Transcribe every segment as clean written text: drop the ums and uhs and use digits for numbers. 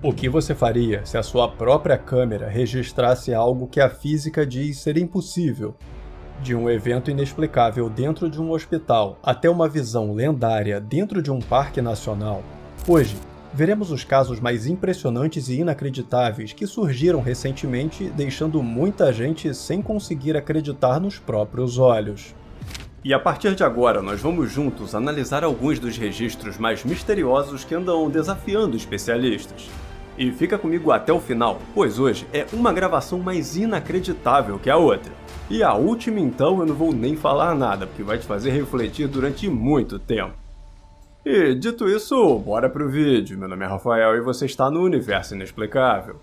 O que você faria se a sua própria câmera registrasse algo que a física diz ser impossível? De um evento inexplicável dentro de um hospital até uma visão lendária dentro de um parque nacional, hoje veremos os casos mais impressionantes e inacreditáveis que surgiram recentemente, deixando muita gente sem conseguir acreditar nos próprios olhos. E a partir de agora, nós vamos juntos analisar alguns dos registros mais misteriosos que andam desafiando especialistas. E fica comigo até o final, pois hoje é uma gravação mais inacreditável que a outra. E a última então eu não vou nem falar nada, porque vai te fazer refletir durante muito tempo. E dito isso, bora pro vídeo. Meu nome é Rafael e você está no Universo Inexplicável.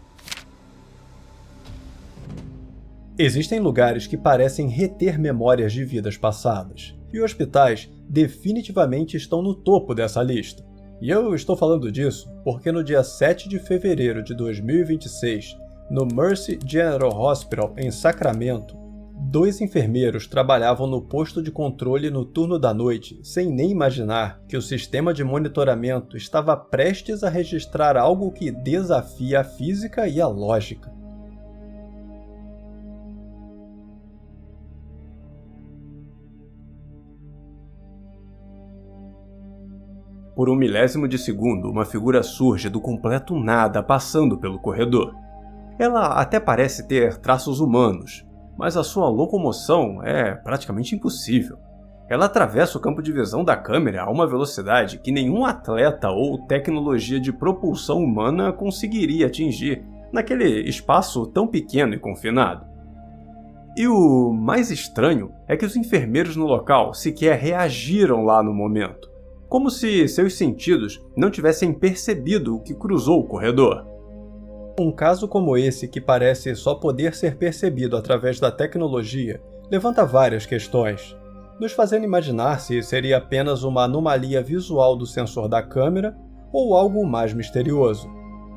Existem lugares que parecem reter memórias de vidas passadas, e hospitais definitivamente estão no topo dessa lista. E eu estou falando disso porque no dia 7 de fevereiro de 2026, no Mercy General Hospital em Sacramento, 2 enfermeiros trabalhavam no posto de controle no turno da noite, sem nem imaginar que o sistema de monitoramento estava prestes a registrar algo que desafia a física e a lógica. Por um milésimo de segundo, uma figura surge do completo nada passando pelo corredor. Ela até parece ter traços humanos, mas a sua locomoção é praticamente impossível. Ela atravessa o campo de visão da câmera a uma velocidade que nenhum atleta ou tecnologia de propulsão humana conseguiria atingir naquele espaço tão pequeno e confinado. E o mais estranho é que os enfermeiros no local sequer reagiram lá no momento, como se seus sentidos não tivessem percebido o que cruzou o corredor. Um caso como esse, que parece só poder ser percebido através da tecnologia, levanta várias questões, nos fazendo imaginar se seria apenas uma anomalia visual do sensor da câmera ou algo mais misterioso,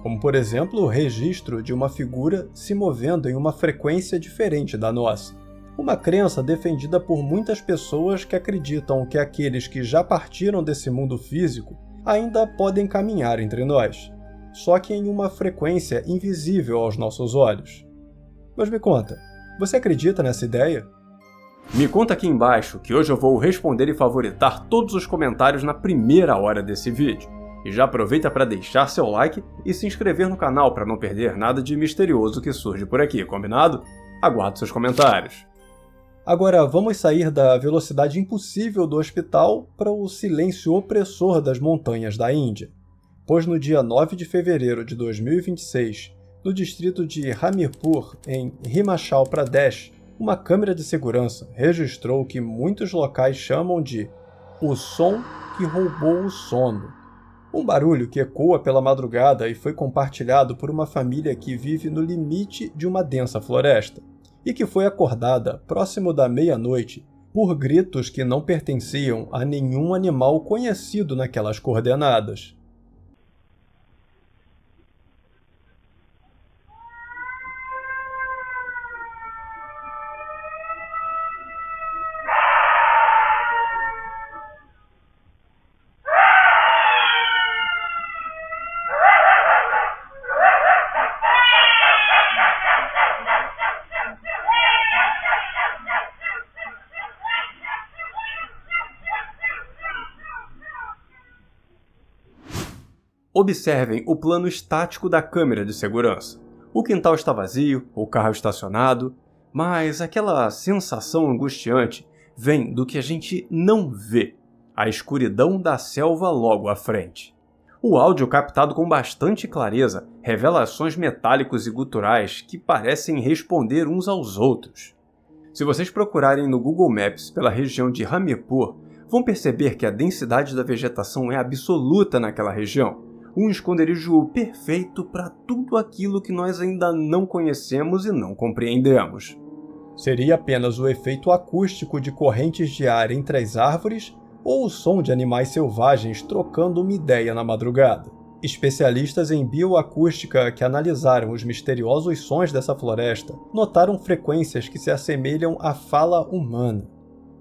como por exemplo o registro de uma figura se movendo em uma frequência diferente da nossa. Uma crença defendida por muitas pessoas que acreditam que aqueles que já partiram desse mundo físico ainda podem caminhar entre nós, só que em uma frequência invisível aos nossos olhos. Mas me conta, você acredita nessa ideia? Me conta aqui embaixo, que hoje eu vou responder e favoritar todos os comentários na primeira hora desse vídeo. E já aproveita para deixar seu like e se inscrever no canal para não perder nada de misterioso que surge por aqui, combinado? Aguardo seus comentários. Agora vamos sair da velocidade impossível do hospital para o silêncio opressor das montanhas da Índia. Pois no dia 9 de fevereiro de 2026, no distrito de Hamirpur, em Himachal Pradesh, uma câmera de segurança registrou o que muitos locais chamam de o som que roubou o sono. Um barulho que ecoa pela madrugada e foi compartilhado por uma família que vive no limite de uma densa floresta, e que foi acordada próximo da meia-noite por gritos que não pertenciam a nenhum animal conhecido naquelas coordenadas. Observem o plano estático da câmera de segurança. O quintal está vazio, o carro estacionado, mas aquela sensação angustiante vem do que a gente não vê, a escuridão da selva logo à frente. O áudio captado com bastante clareza revela sons metálicos e guturais que parecem responder uns aos outros. Se vocês procurarem no Google Maps pela região de Hamirpur, vão perceber que a densidade da vegetação é absoluta naquela região. Um esconderijo perfeito para tudo aquilo que nós ainda não conhecemos e não compreendemos. Seria apenas o efeito acústico de correntes de ar entre as árvores ou o som de animais selvagens trocando uma ideia na madrugada? Especialistas em bioacústica que analisaram os misteriosos sons dessa floresta notaram frequências que se assemelham à fala humana,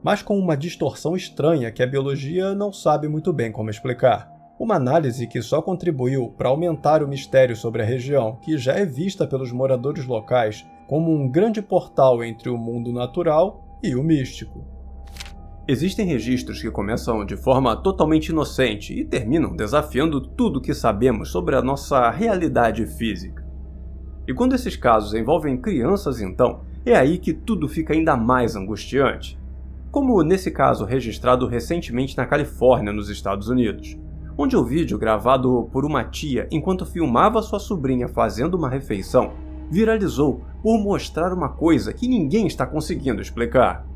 mas com uma distorção estranha que a biologia não sabe muito bem como explicar. Uma análise que só contribuiu para aumentar o mistério sobre a região, que já é vista pelos moradores locais como um grande portal entre o mundo natural e o místico. Existem registros que começam de forma totalmente inocente e terminam desafiando tudo o que sabemos sobre a nossa realidade física. E quando esses casos envolvem crianças, então, é aí que tudo fica ainda mais angustiante. Como nesse caso registrado recentemente na Califórnia, nos Estados Unidos, onde o vídeo gravado por uma tia enquanto filmava sua sobrinha fazendo uma refeição viralizou por mostrar uma coisa que ninguém está conseguindo explicar.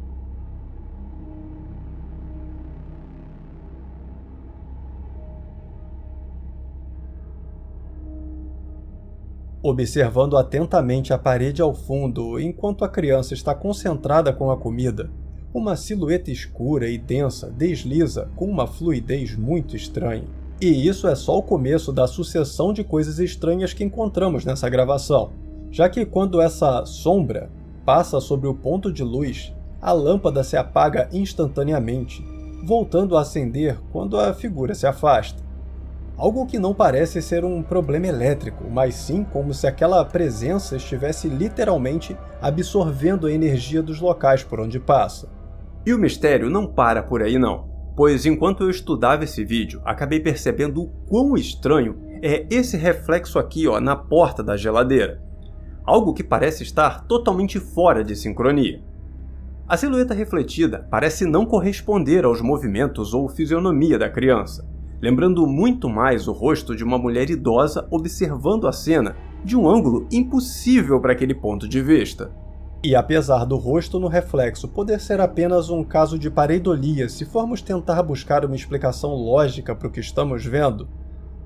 Observando atentamente a parede ao fundo enquanto a criança está concentrada com a comida, uma silhueta escura e densa desliza com uma fluidez muito estranha. E isso é só o começo da sucessão de coisas estranhas que encontramos nessa gravação, já que quando essa sombra passa sobre o ponto de luz, a lâmpada se apaga instantaneamente, voltando a acender quando a figura se afasta. Algo que não parece ser um problema elétrico, mas sim como se aquela presença estivesse literalmente absorvendo a energia dos locais por onde passa. E o mistério não para por aí não, pois enquanto eu estudava esse vídeo, acabei percebendo o quão estranho é esse reflexo aqui na porta da geladeira. Algo que parece estar totalmente fora de sincronia. A silhueta refletida parece não corresponder aos movimentos ou fisionomia da criança, lembrando muito mais o rosto de uma mulher idosa observando a cena de um ângulo impossível para aquele ponto de vista. E apesar do rosto no reflexo poder ser apenas um caso de pareidolia se formos tentar buscar uma explicação lógica para o que estamos vendo,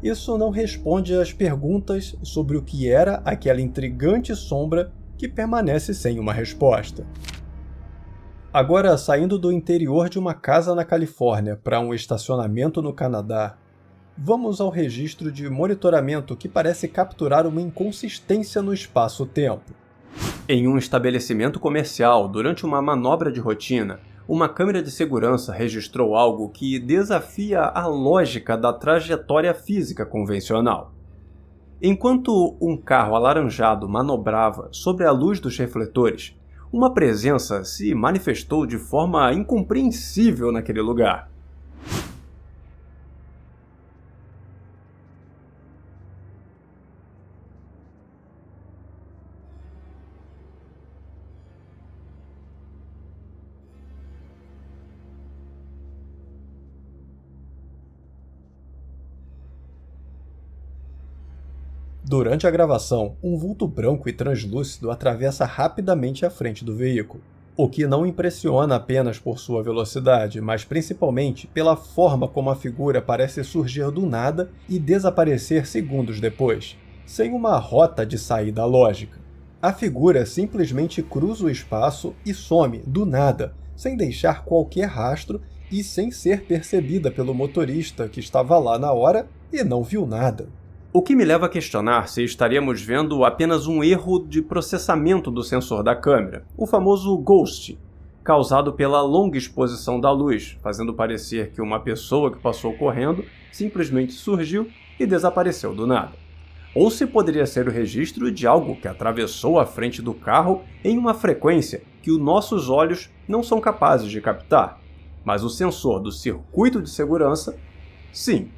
isso não responde às perguntas sobre o que era aquela intrigante sombra que permanece sem uma resposta. Agora, saindo do interior de uma casa na Califórnia para um estacionamento no Canadá, vamos ao registro de monitoramento que parece capturar uma inconsistência no espaço-tempo. Em um estabelecimento comercial, durante uma manobra de rotina, uma câmera de segurança registrou algo que desafia a lógica da trajetória física convencional. Enquanto um carro alaranjado manobrava sobre a luz dos refletores, uma presença se manifestou de forma incompreensível naquele lugar. Durante a gravação, um vulto branco e translúcido atravessa rapidamente a frente do veículo, o que não impressiona apenas por sua velocidade, mas principalmente pela forma como a figura parece surgir do nada e desaparecer segundos depois, sem uma rota de saída lógica. A figura simplesmente cruza o espaço e some do nada, sem deixar qualquer rastro e sem ser percebida pelo motorista que estava lá na hora e não viu nada. O que me leva a questionar se estaríamos vendo apenas um erro de processamento do sensor da câmera, o famoso ghost, causado pela longa exposição da luz, fazendo parecer que uma pessoa que passou correndo simplesmente surgiu e desapareceu do nada. Ou se poderia ser o registro de algo que atravessou a frente do carro em uma frequência que os nossos olhos não são capazes de captar, mas o sensor do circuito de segurança, sim.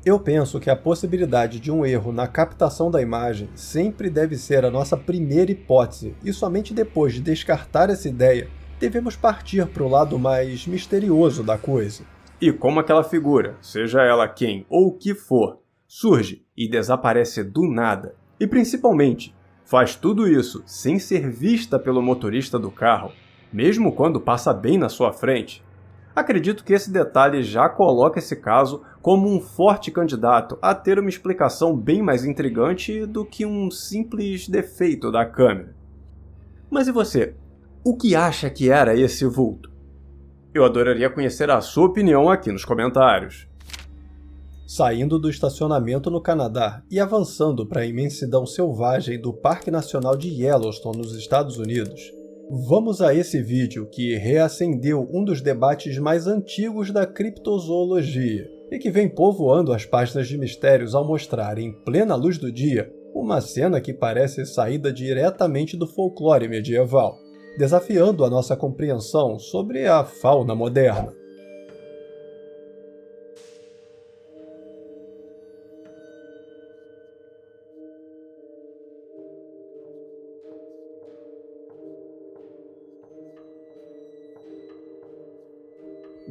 Eu penso que a possibilidade de um erro na captação da imagem sempre deve ser a nossa primeira hipótese, e somente depois de descartar essa ideia, devemos partir para o lado mais misterioso da coisa. E como aquela figura, seja ela quem ou o que for, surge e desaparece do nada, e principalmente, faz tudo isso sem ser vista pelo motorista do carro, mesmo quando passa bem na sua frente. Acredito que esse detalhe já coloca esse caso como um forte candidato a ter uma explicação bem mais intrigante do que um simples defeito da câmera. Mas e você? O que acha que era esse vulto? Eu adoraria conhecer a sua opinião aqui nos comentários. Saindo do estacionamento no Canadá e avançando para a imensidão selvagem do Parque Nacional de Yellowstone nos Estados Unidos, vamos a esse vídeo que reacendeu um dos debates mais antigos da criptozoologia, e que vem povoando as páginas de mistérios ao mostrar, em plena luz do dia, uma cena que parece saída diretamente do folclore medieval, desafiando a nossa compreensão sobre a fauna moderna.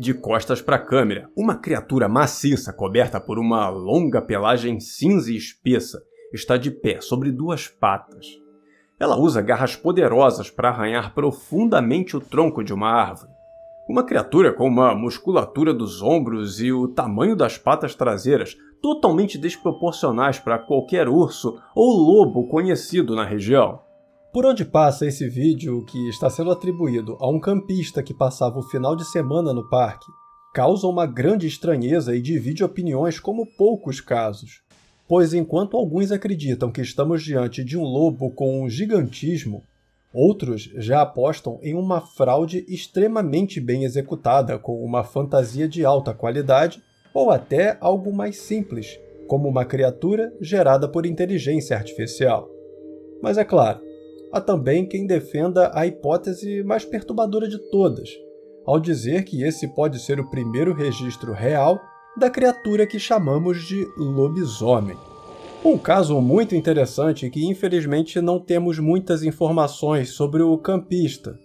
De costas para a câmera, uma criatura maciça coberta por uma longa pelagem cinza e espessa está de pé sobre duas patas. Ela usa garras poderosas para arranhar profundamente o tronco de uma árvore. Uma criatura com uma musculatura dos ombros e o tamanho das patas traseiras totalmente desproporcionais para qualquer urso ou lobo conhecido na região. Por onde passa esse vídeo, que está sendo atribuído a um campista que passava o final de semana no parque, causa uma grande estranheza e divide opiniões como poucos casos. Pois enquanto alguns acreditam que estamos diante de um lobo com um gigantismo, outros já apostam em uma fraude extremamente bem executada com uma fantasia de alta qualidade ou até algo mais simples, como uma criatura gerada por inteligência artificial. Mas é claro, há também quem defenda a hipótese mais perturbadora de todas, ao dizer que esse pode ser o primeiro registro real da criatura que chamamos de lobisomem. Um caso muito interessante que infelizmente não temos muitas informações sobre o campista,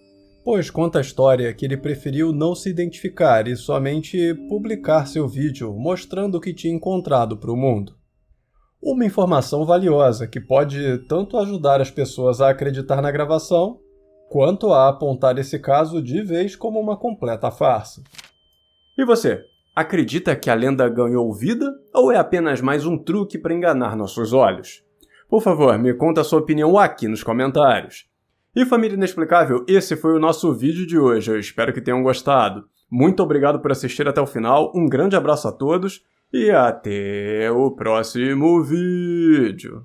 pois conta a história que ele preferiu não se identificar e somente publicar seu vídeo mostrando o que tinha encontrado para o mundo. Uma informação valiosa que pode tanto ajudar as pessoas a acreditar na gravação, quanto a apontar esse caso de vez como uma completa farsa. E você? Acredita que a lenda ganhou vida ou é apenas mais um truque para enganar nossos olhos? Por favor, me conta a sua opinião aqui nos comentários. E família inexplicável, esse foi o nosso vídeo de hoje. Eu espero que tenham gostado. Muito obrigado por assistir até o final, um grande abraço a todos e até o próximo vídeo.